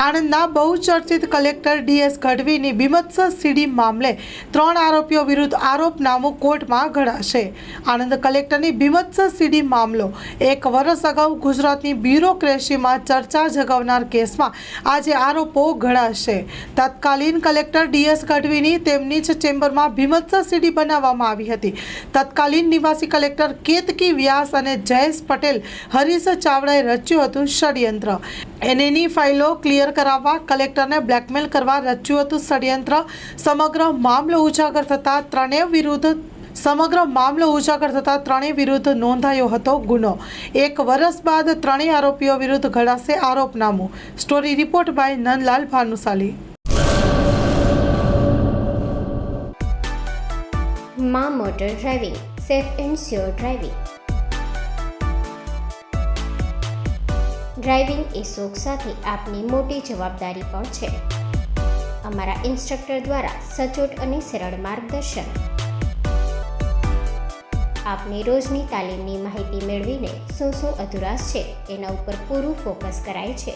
આણંદના બહુચર્ચિત collector DS ગઢવીની બીભત્સ સીડી મામલે 3 આરોપીઓ વિરુદ્ધ આરોપનામું કોર્ટમાં ઘડાશે। આણંદ કલેક્ટરની બીભત્સ સીડી મામલો 1 વર્ષ અગાઉ ગુજરાતની બ્યુરોક્રેસીમાં ચર્ચા જગાવનાર કેસમાં આજે આરોપો ઘડાશે। તત્કાલીન કલેક્ટર ડીએસ ગઢવીની તેમની જ ચેમ્બરમાં બીભત્સ સીડી બનાવવામાં આવી હતી। તત્કાલીન નિવાસી કલેક્ટર કેતકી વ્યાસ અને જયેશ પટેલ હરીશ ચાવડાએ રચ્યું હતું ષડયંત્ર। એનએની ફાઇલો ક્લિયર કરાવવા કલેક્ટરને બ્લેકમેલ કરવા રચ્યું હતું ષડયંત્ર। સમગ્ર મામલો ઉજાગર થતાં ત્રણેય વિરુદ્ધ નોંધાયો હતો ગુનો। 1 વર્ષ બાદ ત્રણેય આરોપીઓ વિરુદ્ધ ઘડાશે આરોપનામું। Story report by Nandlal Bhanushali. માં motor driving, safe and sure driving. Driving એ શોખ સાથે આપની મોટી જવાબદારી પણ છે। અમારા ઇન્સ્ટ્રક્ટર દ્વારા સચોટ અને સરળ માર્ગદર્શન। આપની રોજની તાલીમની માહિતી મેળવીને શું અધુરાશ છે એના ઉપર પૂરું ફોકસ કરાય છે।